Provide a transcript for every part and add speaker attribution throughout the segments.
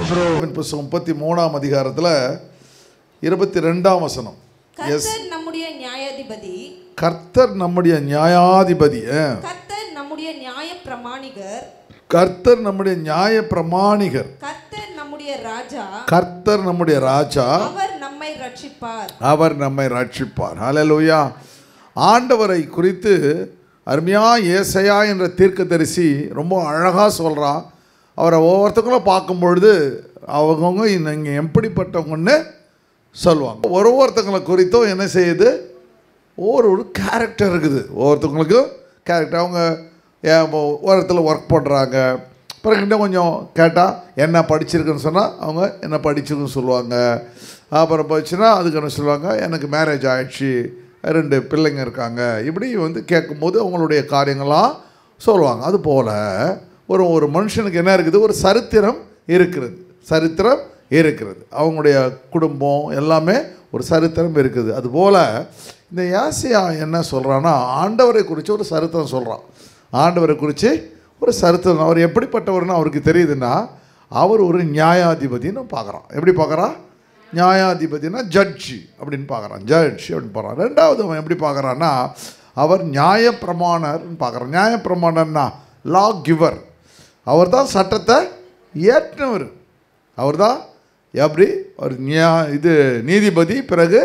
Speaker 1: புத்தகம் 33ஆம் அதிகாரத்துல 22ஆம் வசனம்.
Speaker 2: கர்த்தர் நம்முடைய நியாயாதிபதி.
Speaker 1: கர்த்தர் நம்முடைய நியாயாதிபதி.
Speaker 2: கர்த்தர் நம்முடைய நியாய பிரமாணிகர்.
Speaker 1: கர்த்தர் நம்முடைய நியாய பிரமாணிகர்.
Speaker 2: கர்த்தர் நம்முடைய ராஜா.
Speaker 1: கர்த்தர் நம்முடைய ராஜா.
Speaker 2: அவர் நம்மை ரட்சிப்பார்.
Speaker 1: அவர் நம்மை ரட்சிப்பார். ஹல்லேலூயா. ஆண்டவரை குறித்து அருமையா ஏசாயா என்ற தீர்க்கதரிசி ரொம்ப அழகாக சொல்கிறான். அவரை ஒவ்வொருத்தங்களும் பார்க்கும் பொழுது அவங்க இங்கே எப்படிப்பட்டவங்கன்னு சொல்லுவாங்க. ஒவ்வொருத்தங்களை குறித்தும் என்ன செய்யுது, ஒரு கேரக்டர் இருக்குது. ஒவ்வொருத்தவங்களுக்கும் கேரக்டர். அவங்க ஒரு இடத்துல ஒர்க் பண்ணுறாங்க, அப்புறம் இன்னும் கொஞ்சம் கேட்டால் என்ன படிச்சிருக்குன்னு சொன்னால் அவங்க என்ன படிச்சிருக்குன்னு சொல்லுவாங்க. அப்புறம் போச்சுன்னா அதுக்கு என்ன சொல்லுவாங்க, எனக்கு மேரேஜ் ஆகிடுச்சு, 2 பிள்ளைங்க இருக்காங்க. இப்படி கேட்கும்போது அவங்களுடைய காரியங்களாம் சொல்லுவாங்க. அதுபோல் ஒரு மனுஷனுக்கு என்ன இருக்குது, ஒரு சரித்திரம் இருக்கிறது. சரித்திரம் இருக்கிறது. அவங்களுடைய குடும்பம் எல்லாமே ஒரு சரித்திரம் இருக்குது. அதுபோல் இந்த ஏசாயா என்ன சொல்கிறான்னா, ஆண்டவரை குறித்து ஒரு சரித்திரம் சொல்கிறான். ஆண்டவரை குறித்து ஒரு சரித்திரம். அவர் எப்படிப்பட்டவர்னு அவருக்கு தெரியுதுன்னா, அவர் ஒரு நியாயாதிபதினு பார்க்குறான். எப்படி பார்க்குறான்? நியாயாதிபதினா ஜட்ஜி அப்படின்னு பார்க்குறான். ஜட்ஜ் அப்படின்னு பார்க்குறான். ரெண்டாவது அவன் எப்படி பார்க்குறான்னா, அவர் நியாயப்பிரமாணர்னு பார்க்குறான். நியாயப்பிரமாணர்னா லா கிவர். அவர் தான் சட்டத்தை ஏற்றினவர். அவர் தான் எப்படி ஒரு நீதிபதி, பிறகு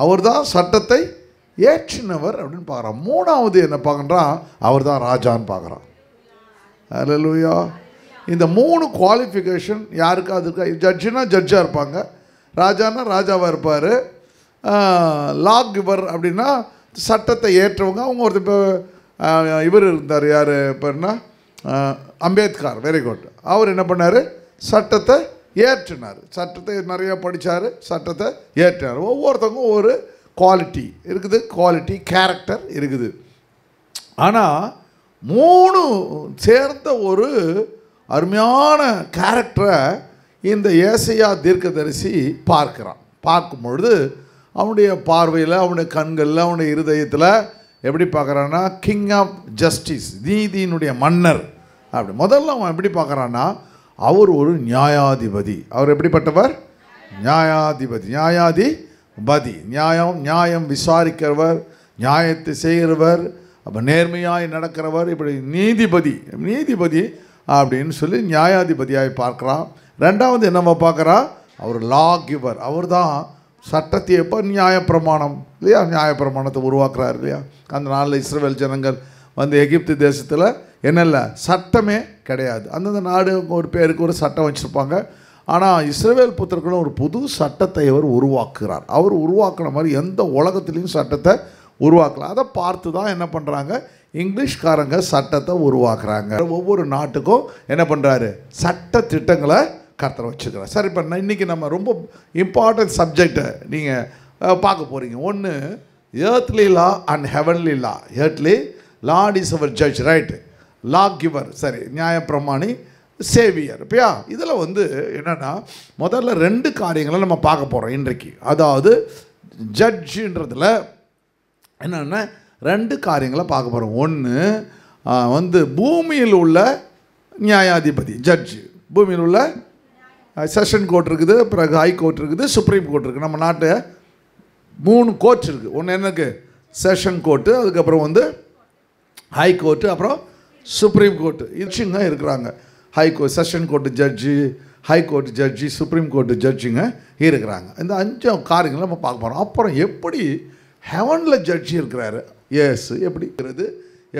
Speaker 1: அவர் தான் சட்டத்தை ஏற்றினவர் அப்படின்னு பார்க்குறான். மூணாவது என்ன பார்க்குறான், அவர் தான் ராஜான்னு பார்க்குறான். ஹல்லேலூயா. இந்த 3 குவாலிஃபிகேஷன் யாருக்காவது இருக்கா? ஜட்ஜுனா ஜட்ஜாக இருப்பாங்க, ராஜானா ராஜாவாக இருப்பார், லா கிவர் அப்படின்னா சட்டத்தை ஏற்றவங்க. அவங்க ஒருத்தர் இப்போ இவர் இருந்தார், யார் பேர்னா அம்பேத்கர். Very good. அவர் என்ன பண்ணார், சட்டத்தை ஏற்றினார். சட்டத்தை நிறையா படித்தார், சட்டத்தை ஏற்றினார். ஒவ்வொருத்தவங்க ஒரு குவாலிட்டி இருக்குது, குவாலிட்டி கேரக்டர் இருக்குது. ஆனால் 3 சேர்ந்த ஒரு அருமையான கேரக்டரை இந்த ஏசாயா தீர்க்கதரிசி பார்க்குறான். பார்க்கும் பொழுது அவனுடைய பார்வையில், அவனுடைய கண்களில், அவனுடைய இருதயத்தில் எப்படி பார்க்குறான்னா, கிங் ஆஃப் ஜஸ்டிஸ், நீதியினுடைய மன்னர். அப்படி முதல்ல அவன் எப்படி பார்க்குறான்னா, அவர் ஒரு நியாயாதிபதி. அவர் எப்படிப்பட்டவர்? நியாயாதிபதி. நியாயாதிபதி நியாயம் விசாரிக்கிறவர், நியாயத்தை செய்கிறவர், அப்போ நேர்மையாய் நடக்கிறவர். இப்படி நீதிபதி அப்படின்னு சொல்லி நியாயாதிபதியாய் பார்க்குறான். ரெண்டாவது என்னவா பார்க்குறா, அவர் லா கிவர். அவர் தான் சட்டத்தை எப்போ நியாயப்பிரமாணம் இல்லையா, நியாயப்பிரமாணத்தை உருவாக்குறார் இல்லையா. அந்த நாளில் இஸ்ரவேல் ஜனங்கள் எகிப்து தேசத்தில் என்னல்ல சட்டமே கிடையாது. அந்தந்த நாடு ஒரு பேருக்கு ஒரு சட்டம் வச்சுருப்பாங்க. ஆனால் இஸ்ரவேல் புத்திரர்களும் ஒரு புது சட்டத்தை அவர் உருவாக்குகிறார். அவர் உருவாக்குன மாதிரி எந்த உலகத்துலேயும் சட்டத்தை உருவாக்கலாம். அதை பார்த்து தான் என்ன பண்ணுறாங்க, இங்கிலீஷ்காரங்க சட்டத்தை உருவாக்குறாங்க. ஒவ்வொரு நாட்டுக்கும் என்ன பண்ணுறாரு, சட்ட திட்டங்களை கர்த்தர் வச்சுக்கிறார். சரி, இப்போ இன்றைக்கி நம்ம ரொம்ப இம்பார்ட்டன்ட் சப்ஜெக்டை நீங்கள் பார்க்க போகிறீங்க. ஒன்று earthly law and heavenly law. Earthly lord is our judge, right, law giver, சரி, நியாயப்பிரமாணி, சேவியர். இப்பயா இதில் என்னென்னா முதல்ல 2 காரியங்களை நம்ம பார்க்க போகிறோம் இன்றைக்கு. அதாவது ஜட்ஜுன்றதில் என்னென்னா 2 காரியங்களை பார்க்க போகிறோம். ஒன்று பூமியில் உள்ள நியாயாதிபதி, ஜட்ஜு. பூமியில் உள்ள செஷன் கோர்ட் இருக்குது, பிறகு ஹை கோர்ட் இருக்குது, சுப்ரீம் கோர்ட் இருக்குது. நம்ம நாட்டை 3 கோர்ட் இருக்குது. ஒன்று எனக்கு செஷன் கோர்ட்டு, அதுக்கப்புறம் ஹை கோர்ட்டு, அப்புறம் சுப்ரீம் கோர்ட்டு. இதுங்க இருக்கிறாங்க. High court, session court judge, high court judge, supreme court ஜட்ஜுங்க இருக்கிறாங்க. இந்த 5 காரியங்களை நம்ம பார்க்க போகிறோம். அப்புறம் எப்படி ஹெவனில் ஜட்ஜி இருக்கிறாரு, எஸ், எப்படி இருக்கிறது,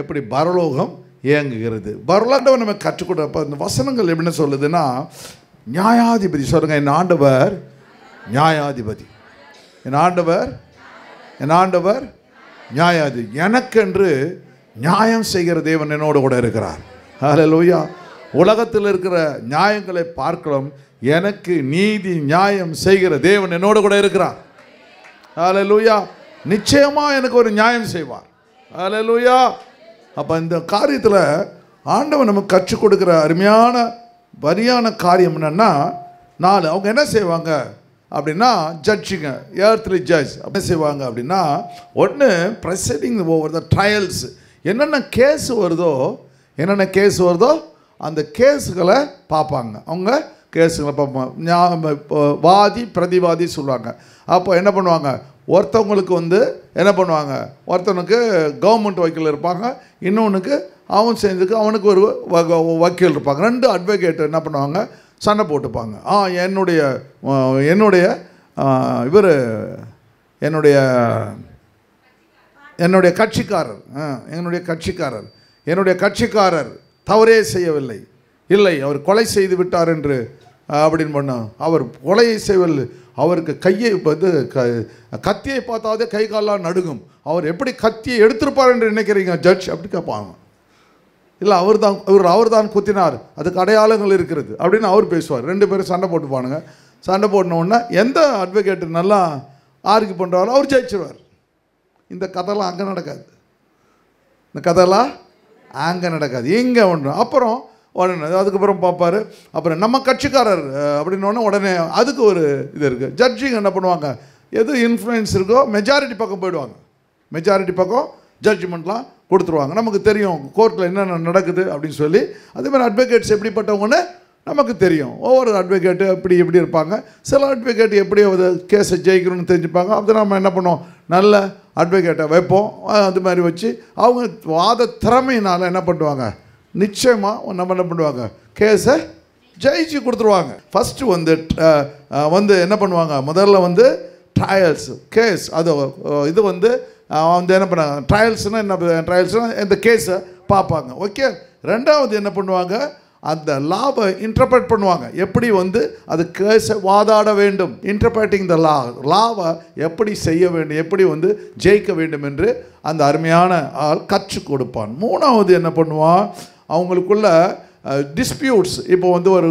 Speaker 1: எப்படி பரலோகம் இயங்குகிறது, பரலோகம் நம்ம கற்றுக்கொடுப்ப இந்த வசனங்கள் எப்படின்னு சொல்லுதுன்னா, நியாயாதிபதி. சொல்லுங்கள், என் ஆண்டவர் நியாயாதிபதி, என் ஆண்டவர் நியாயாதிபதி. எனக்கென்று நியாயம் செய்கிற தேவன் என்னோடு கூட இருக்கிறார். ஹல்லேலூயா. உலகத்தில் இருக்கிற நியாயங்களை பார்க்கலாம், எனக்கு நீதி நியாயம் செய்கிற தேவன் என்னோடு கூட இருக்கிறார். ஹல்லேலூயா. நிச்சயமாக எனக்கு ஒரு நியாயம் செய்வார். ஹல்லேலூயா. அப்போ இந்த காரியத்தில் ஆண்டவன் நமக்கு கற்றுக் கொடுக்குற அருமையான வரியான காரியம் என்னென்னா, 4 அவங்க என்ன செய்வாங்க அப்படின்னா, ஜட்ஜுங்க, எர்த்லி ஜட்ஜ் என்ன செய்வாங்க அப்படின்னா, ஒன்று ப்ரெசைடிங் ஓவர் த ட்ரையல்ஸ். என்னென்ன கேஸ் வருதோ அந்த கேஸுகளை பார்ப்பாங்க, அவங்க கேஸுங்களை பார்ப்போம். வாதி பிரதிவாதி சொல்லுவாங்க. அப்போ என்ன பண்ணுவாங்க, ஒருத்தவங்களுக்கு வந்து என்ன பண்ணுவாங்க, ஒருத்தவனுக்கு கவர்மெண்ட் வக்கீல் இருப்பாங்க, இன்னொன்றுக்கு அவன் சேர்ந்துக்கு அவனுக்கு ஒரு வக்கீல் இருப்பாங்க. 2 அட்வொகேட் என்ன பண்ணுவாங்க, சண்டை போட்டுப்பாங்க. இவர் என்னுடைய கட்சிக்காரர் தவறே செய்யவில்லை, இல்லை அவர் கொலை செய்து விட்டார் என்று அப்படின்னு பண்ணோம். அவர் கொலையை செய்யவில்லை, அவருக்கு கையை வந்து கத்தியை பார்த்தாதே கை காலெலாம் நடுங்கும், அவர் எப்படி கத்தியை எடுத்திருப்பார் என்று நினைக்கிறீங்க ஜட்ஜ் அப்படி கேட்பாங்க. இல்லை அவர் தான் குத்தினார், அதுக்கு அடையாளங்கள் இருக்கிறது அப்படின்னு அவர் பேசுவார். 2 பேரும் சண்டை போட்டுப்பானுங்க. சண்டை போட்டினோடனே எந்த அட்வொகேட்டு நல்லா ஆர்கியூ பண்ணுறாரோ அவர் ஜெயிச்சிருவார். இந்த கதைலாம் அங்கே நடக்காது, இங்கே ஒன்று. அப்புறம் உடனே அதுக்கப்புறம் பார்ப்பார். அப்புறம் நம்ம கட்சிக்காரர் அப்படின்னோடனே உடனே அதுக்கு ஒரு இது இருக்குது. ஜட்ஜிங் என்ன பண்ணுவாங்க, எது இன்ஃப்ளூயன்ஸ் இருக்கோ மெஜாரிட்டி பக்கம் போயிடுவாங்க. மெஜாரிட்டி பக்கம் ஜட்ஜ்மெண்ட்லாம் கொடுத்துருவாங்க. நமக்கு தெரியும் கோர்ட்டில் என்னென்ன நடக்குது அப்படின்னு சொல்லி. அதேமாதிரி அட்வொகேட்ஸ் எப்படிப்பட்டவங்கன்னு நமக்கு தெரியும். ஒவ்வொரு அட்வொகேட்டு எப்படி இருப்பாங்க. சில அட்வொகேட் எப்படி கேஸை ஜெயிக்கணும்னு தெரிஞ்சுப்பாங்க. அப்போ நம்ம என்ன பண்ணுவோம், நல்ல அட்வொகேட்டை வைப்போம். அது மாதிரி வச்சு அவங்க வாத திறமையினால் என்ன பண்ணுவாங்க, நிச்சயமாக நம்ம என்ன பண்ணுவாங்க, கேஸை ஜெயிச்சு கொடுத்துருவாங்க. ஃபஸ்ட்டு வந்து என்ன பண்ணுவாங்க, முதல்ல வந்து ட்ரையல்ஸ் கேஸ் இது வந்து என்ன பண்ணாங்க, ட்ரையல்ஸ்னால் இந்த கேஸை பார்ப்பாங்க. ஓகே. 2வது என்ன பண்ணுவாங்க, அந்த லாவை இன்டர்பிரட் பண்ணுவாங்க. எப்படி வந்து அது கேஸை வாதாட வேண்டும், இன்டர்பிரட்டிங் த லாவை எப்படி செய்ய வேண்டும், எப்படி வந்து ஜெயிக்க வேண்டும் என்று அந்த அருமையான ஆள் கற்றுக் கொடுப்பான். 3வது என்ன பண்ணுவான், அவங்களுக்குள்ள டிஸ்பியூட்ஸ். இப்போ வந்து ஒரு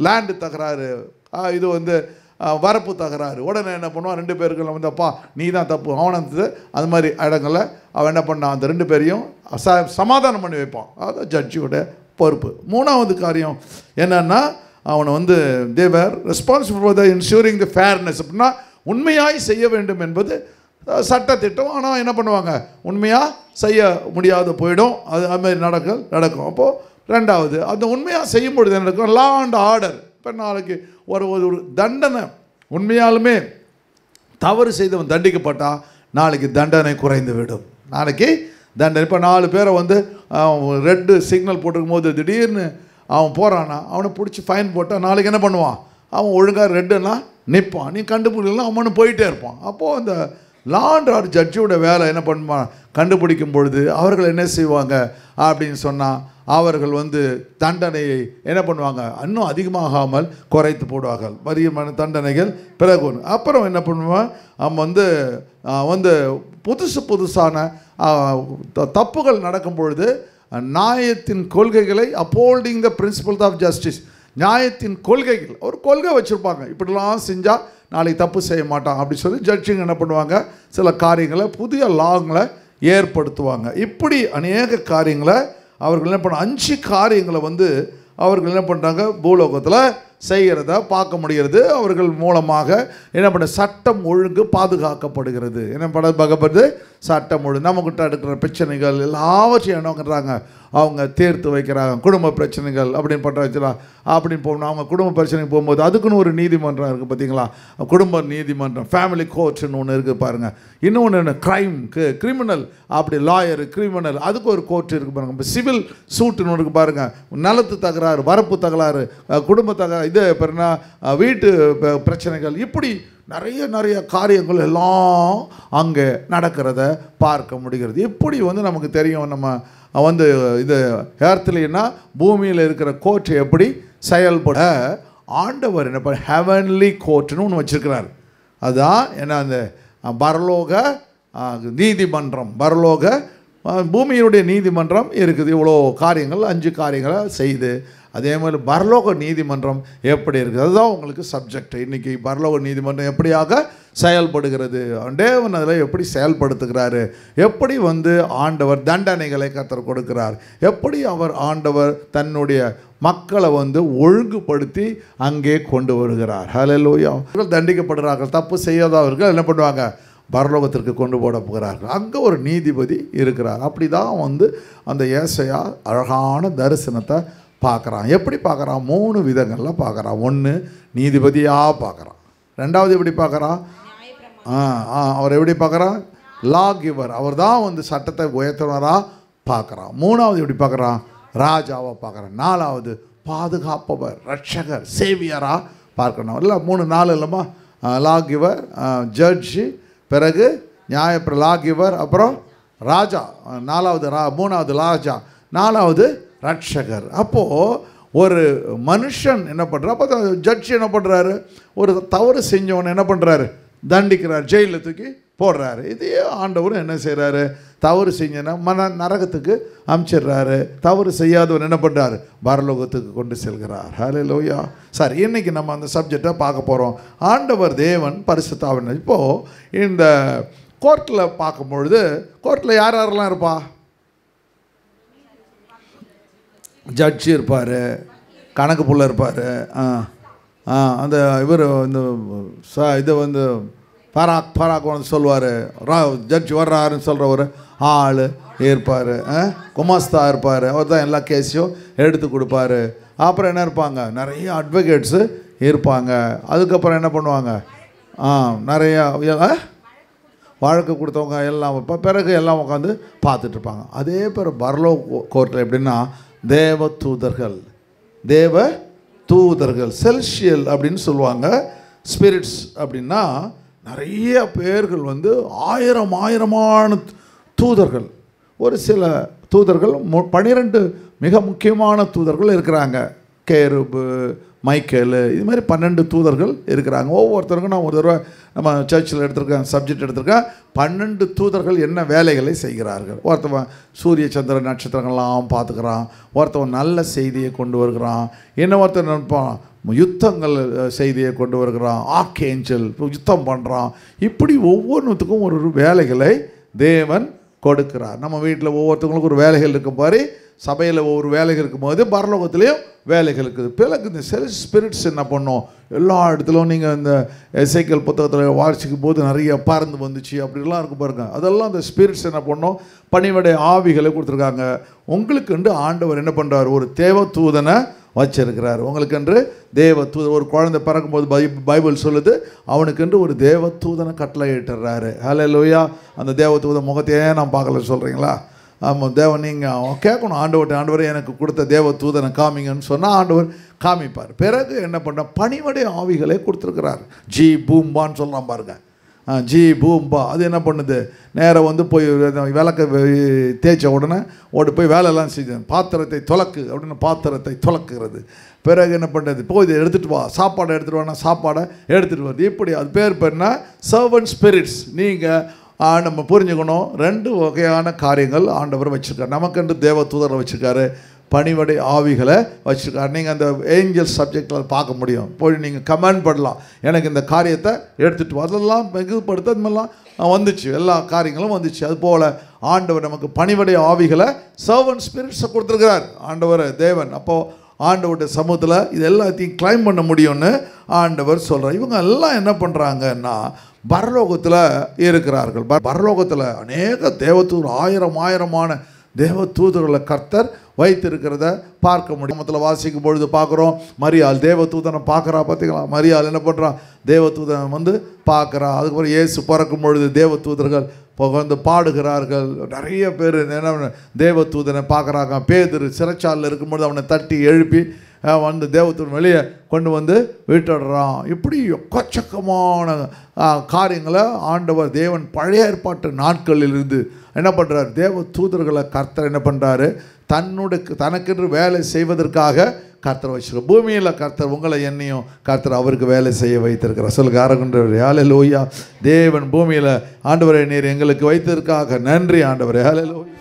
Speaker 1: லேண்டு தகராறு, இது வந்து வரப்பு தகராறு. உடனே என்ன பண்ணுவான், 2 பேருக்குள்ள வந்து அப்பா நீ தான் தப்பு அவனது, அது மாதிரி இடங்களில் அவன் என்ன பண்ணான், அந்த 2 பேரையும் சமாதானம் பண்ணி வைப்பான். அதுதான் ஜட்ஜியோட பொறுப்பு. 3வது காரியம் என்னன்னா, அவனை வந்து they're responsible for the ensuring the fairness. அப்படின்னா உண்மையாய் செய்ய வேண்டும் என்பது சட்டத்திட்டம். ஆனால் என்ன பண்ணுவாங்க, உண்மையாக செய்ய முடியாத போயிடும், அது மாதிரி நடக்கும். அப்போது 2வது அந்த உண்மையாக செய்யும் பொழுது என்ன நடக்கும், லா அண்ட் ஆர்டர். இப்போ நாளைக்கு ஒரு தண்டனை, உண்மையாலுமே தவறு செய்தவன் தண்டிக்கப்பட்டால் நாளைக்கு தண்டனை குறைந்து விடும். இப்போ 4 பேரை வந்து ரெட்டு சிக்னல் போட்டிருக்கும் போது திடீர்னு அவன் போகிறான்னா அவனை பிடிச்சி ஃபைன் போட்டால் நாளைக்கு என்ன பண்ணுவான், அவன் ஒழுங்காக ரெட்டுன்னா நிற்பான். நீ கண்டுபிடிக்கலாம் அவனு போயிட்டே இருப்பான். அப்போது அந்த லா அண்ட் ஆர்டர் ஜட்ஜியோட வேலை என்ன பண்ணுவான், கண்டுபிடிக்கும் பொழுது அவர்கள் என்ன செய்வாங்க அப்படின்னு சொன்னால், அவர்கள் வந்து தண்டனையை என்ன பண்ணுவாங்க, இன்னும் அதிகமாகாமல் குறைத்து போடுவார்கள். வரியமான தண்டனைகள் பிறகு. அப்புறம் என்ன பண்ணுவான், அவன் வந்து புதுசான தப்புகள் நடக்கும் பொழுது நியாயத்தின் கொள்கைகளை அப்போல்டிங் த பிரின்சிபல்ஸ் ஆஃப் ஜஸ்டிஸ், நியாயத்தின் கொள்கைகள் ஒரு கொள்கை வச்சுருப்பாங்க, இப்படிலாம் செஞ்சால் நாளைக்கு தப்பு செய்ய மாட்டான் அப்படி சொல்லி ஜட்ஜிங் என்ன பண்ணுவாங்க, சில காரியங்களை புதிய லாங்களை ஏற்படுத்துவாங்க. இப்படி அநேக காரியங்களை அவர்கள் என்ன பண்ண 5 காரியங்களை வந்து அவர்கள் என்ன பண்ணுறாங்க, பூலோகத்தில் செய்கிறத பார்க்க முடிகிறது. அவர்கள் மூலமாக என்ன பண்ண சட்டம் ஒழுங்கு பாதுகாக்கப்படுகிறது. என்ன பார்க்கப்படுது, சட்டம் ஒழுங்கு. நம்மக்கிட்ட இருக்கிற பிரச்சனைகள் எல்லாவற்றையும் என்னங்கிறாங்க அவங்க தீர்த்து வைக்கிறாங்க. குடும்ப பிரச்சனைகள் அப்படின்னு பண்ணுற வச்சுலாம் அப்படின்னு போகணும். அவங்க குடும்ப பிரச்சனைக்கு போகும்போது அதுக்குன்னு ஒரு நீதிமன்றம் இருக்குது பார்த்தீங்களா, குடும்ப நீதிமன்றம், ஃபேமிலி கோர்ட்னு ஒன்று இருக்குது பாருங்கள். இன்னொன்று என்ன, கிரிமினல் அப்படி லாயரு, கிரிமினல் அதுக்கு ஒரு கோர்ட் இருக்குது பாருங்கள். இப்போ சிவில் சூட்டுன்னு ஒன்று இருக்குது பாருங்கள். நிலத்து தகராறு, வரப்பு தகராறு, குடும்ப தகராறு, இது பிறனா வீட்டு பிரச்சனைகள், இப்படி நிறைய காரியங்கள் எல்லாம் அங்கே நடக்கிறத பார்க்க முடிகிறது. இப்படி வந்து நமக்கு தெரியும், நம்ம வந்து இது ஏர்த்துலைன்னா பூமியில் இருக்கிற கோர்ட் எப்படி செயல்பட ஆண்டவர் என்ன பண்ண ஹெவன்லி கோர்ட்னு ஒன்று வச்சுருக்கிறார். அதுதான் என்ன, அந்த பரலோக நீதிமன்றம், பரலோக பூமியினுடைய நீதிமன்றம் இருக்குது. இவ்வளோ காரியங்கள் 5 காரியங்களை செய்து அதே மாதிரி பரலோக நீதிமன்றம் எப்படி இருக்குது, அதுதான் உங்களுக்கு சப்ஜெக்ட். இன்றைக்கி பரலோக நீதிமன்றம் எப்படியாக செயல்படுகிறது, தேவன் அதில் எப்படி செயல்படுத்துகிறாரு, எப்படி வந்து ஆண்டவர் தண்டனைகளை கர்த்தர் கொடுக்கிறார், எப்படி ஆண்டவர் தன்னுடைய மக்களை வந்து ஒழுங்குபடுத்தி அங்கே கொண்டு வருகிறார். ஹல்லேலூயா. தண்டிக்கப்படுகிறார்கள், தப்பு செய்யாதவர்கள் என்ன பண்ணுவாங்க, பரலோகத்திற்கு கொண்டு போட போகிறார்கள். அங்கே ஒரு நீதிபதி இருக்கிறார். அப்படி தான் வந்து அந்த ஏசாயா அழகான தரிசனத்தை பார்க்குறான். எப்படி பார்க்குறான்? 3 விதங்களில் பார்க்குறான். ஒன்று, நீதிபதியாக பார்க்குறான். ரெண்டாவது எப்படி பார்க்குறான்? அவர் எப்படி பார்க்குறான்? லா கிவர். அவர் தான் வந்து சட்டத்தை உயர்த்துனராக பார்க்குறான். மூணாவது எப்படி பார்க்குறான்? ராஜாவை பார்க்குறான். நாலாவது பாதுகாப்பவர், ரட்சகர், சேவியராக பார்க்கணும். இல்லை 3 4 இல்லைம்மா? லா கிவர், ஜட்ஜு, பிறகு லா கிவர், அப்புறம் ராஜா, மூணாவது ராஜா, நாலாவது ரட்சகர். அப்போது ஒரு மனுஷன் என்ன பண்ணுறார்? அப்போ ஜட்ஜ் என்ன பண்ணுறாரு? ஒரு தவறு செஞ்சவனை என்ன பண்ணுறாரு? தண்டிக்கிறார், ஜெயிலில் தூக்கி போடுறாரு. இதையே ஆண்டவர் என்ன செய்கிறாரு? தவறு செஞ்சனா நரகத்துக்கு அனுப்பிச்சிடுறாரு. தவறு செய்யாதவன் என்ன பண்ணுறாரு? பரலோகத்துக்கு கொண்டு செல்கிறார். ஹல்லேலூயா. சரி, இன்றைக்கி நம்ம அந்த சப்ஜெக்டை பார்க்க போகிறோம். ஆண்டவர் தேவன் பரிசுத்த ஆவியானவர். இப்போது இந்த கோர்ட்டில் பார்க்கும்பொழுது, கோர்ட்டில் யார் யாரெல்லாம் இருப்பா? ஜட்ஜி இருப்பார், கணக்கு புள்ள இருப்பார், அந்த இவர் இந்த இது வந்து பராக் வந்து சொல்லுவார், ஜட்ஜ் வர்றாருன்னு சொல்கிற ஒரு ஆள் இருப்பார், குமாஸ்தா இருப்பார், அவர் தான் எல்லா கேஸையும் எடுத்து கொடுப்பாரு. அப்புறம் என்ன இருப்பாங்க? நிறைய அட்வொகேட்ஸு இருப்பாங்க. அதுக்கப்புறம் என்ன பண்ணுவாங்க? நிறையா வழக்கு கொடுத்தவங்க எல்லாம் பிறகு எல்லாம் உட்காந்து பார்த்துட்ருப்பாங்க. அதே பேர் பரலோக கோர்ட்டில் எப்படின்னா தேவ தூதர்கள் செல்ஷியல் அப்படின்னு சொல்லுவாங்க. ஸ்பிரிட்ஸ் அப்படின்னா நிறைய பேர்கள் வந்து ஆயிரமான தூதர்கள். ஒரு சில தூதர்கள் 12 மிக முக்கியமான தூதர்கள் இருக்கிறாங்க. கேருபு, மைக்கேலு, இது மாதிரி 12 தூதர்கள் இருக்கிறாங்க. ஒவ்வொருத்தருக்கும் நான் ஒரு தடவை நம்ம சர்ச்சில் எடுத்திருக்கேன், சப்ஜெக்ட் எடுத்திருக்கேன். 12 தூதர்கள் என்ன வேலைகளை செய்கிறார்கள். ஒருத்தவன் சூரிய சந்திர நட்சத்திரங்கள்லாம் பார்த்துக்கிறான், ஒருத்தவன் நல்ல செய்தியை கொண்டு வருகிறான், ஒருத்தன் நினைப்பான் யுத்தங்கள் செய்தியை கொண்டு வருகிறான், ஆர்க்ஏஞ்சல் யுத்தம் பண்ணுறான். இப்படி ஒவ்வொன்றுத்துக்கும் ஒரு வேலைகளை தேவன் கொடுக்கிறார். நம்ம வீட்டில் ஒவ்வொருத்தவங்களுக்கும் ஒரு வேலைகள் இருக்கும் பாரு, சபையில் ஒவ்வொரு வேலைகள் இருக்கும்போது பரலோகத்துலேயும் வேலைகள் இருக்குது. பிறகு இந்த ஸ்பிரிட்ஸ் என்ன பண்ணோம்? எல்லா இடத்துலையும் நீங்கள் இந்த எசேக்கியேல் புத்தகத்தில் வாசிக்கும் போது நிறைய பறந்து வந்துச்சு அப்படிலாம் இருக்கும் பாருங்க. அதெல்லாம் அந்த ஸ்பிரிட்ஸ் என்ன பண்ணோம்? பணிவடை ஆவிகளை கொடுத்துருக்காங்க. உங்களுக்குண்டு ஆண்டவர் என்ன பண்ணுறார்? ஒரு தேவதூதனை வச்சிருக்கிறார். உங்களுக்கென்று தேவதூதன். ஒரு குழந்தை பிறக்கும்போது பைபிள் சொல்லுது, அவனுக்கென்று ஒரு தேவதூதனை கட்டளை இட்டுறாரு. ஹல்லேலூயா. அந்த தேவதூதன் முகத்தையே நான் பார்க்கல சொல்கிறீங்களா? ஆமாம், தேவன் நீங்கள் கேட்கணும், ஆண்டவரே எனக்கு கொடுத்த தேவ தூதனை காமிங்கன்னு சொன்னால் ஆண்டவர் காமிப்பார். பிறகு என்ன பண்ண? பணிவடை ஆவிகளை கொடுத்துருக்கிறார். ஜி பூம்பான்னு சொல்லலாம் பாருங்க. ஜி பூம்பா அது என்ன பண்ணுது? நேராக வந்து போய் விளக்க தேய்ச்ச உடனே போய் வேலையெல்லாம் செய்யுது. பாத்திரத்தை துலக்கு அப்படின்னு பாத்திரத்தை துலக்குறது. பிறகு என்ன பண்ணுறது? போய் இதை எடுத்துகிட்டு வா, சாப்பாடை எடுத்துகிட்டு வானா சாப்பாடை எடுத்துகிட்டு வருது. இப்படி அது பேர் என்ன? Servant spirits. நீங்கள் நம்ம புரிஞ்சுக்கணும், 2 வகையான காரியங்கள் ஆண்டவர் வச்சுருக்காரு. நமக்கென்று தேவ தூதரை வச்சுருக்காரு, பணிவடை ஆவிகளை வச்சுருக்காரு. நீங்கள் அந்த ஏஞ்சல் சப்ஜெக்டில் பார்க்க முடியும். போய் நீங்கள் கமெண்ட் பண்ணலாம், எனக்கு இந்த காரியத்தை எடுத்துகிட்டு வா. அதெல்லாம் மிகுப்படுத்த அது மாதிரிலாம் வந்துச்சு, எல்லா காரியங்களும் வந்துச்சு. அதுபோல் ஆண்டவர் நமக்கு பணிவடை ஆவிகளை சர்வன்ட் ஸ்பிரிட்ஸை கொடுத்துருக்கிறார் ஆண்டவர் தேவன். அப்போது ஆண்டவருடைய சமூகத்தில் இது எல்லாத்தையும் கிளைம் பண்ண முடியும்னு ஆண்டவர் சொல்கிறார். இவங்க எல்லாம் என்ன பண்ணுறாங்கன்னா பரலோகத்தில் இருக்கிறார்கள். பரலோகத்தில் அநேக தேவதூதர், ஆயிரமான தேவதூதர்களை கர்த்தர் வைத்திருக்கிறத பார்க்க முடியும். மொத்தத்தில் வாசிக்கும் பொழுது பார்க்குறோம், மரியாள் தேவதூதனை பார்க்குறா. பார்த்தீங்களா? மரியாள் என்ன பண்ணுறா? தேவதூதனை வந்து பார்க்குறா. அதுக்கப்புறம் இயேசு பிறக்கும் பொழுது தேவதூதர்கள் வந்து பாடுகிறார்கள். நிறைய பேர் என்ன தேவதூதனை பார்க்குறாங்க. பேதுரு சிறைச்சாலையில் இருக்கும்பொழுது அவனை தட்டி எழுப்பி வந்து தேவதூதன் வெளியே கொண்டு வந்து விட்டுடுறான். இப்படி எக்கச்சக்கமான காரியங்களை ஆண்டவர் தேவன் பழைய ஏற்பாட்டு நாட்களிலிருந்து என்ன பண்ணுறார்? தேவ தூதர்களை கர்த்தர் என்ன பண்ணுறாரு? தனக்கென்று வேலை செய்வதற்காக கர்த்தர் வச்சிருக்க. பூமியில் கர்த்தர் உங்களை என்னையும் கர்த்தர் அவருக்கு வேலை செய்ய வைத்திருக்கிறார். சொல்லுங்க ஆரகுன்றவர். ஹல்லேலூயா. தேவன் பூமியில் ஆண்டவரை நீர் எங்களுக்கு வைத்ததற்காக நன்றி ஆண்டவரே. ஹல்லேலூயா.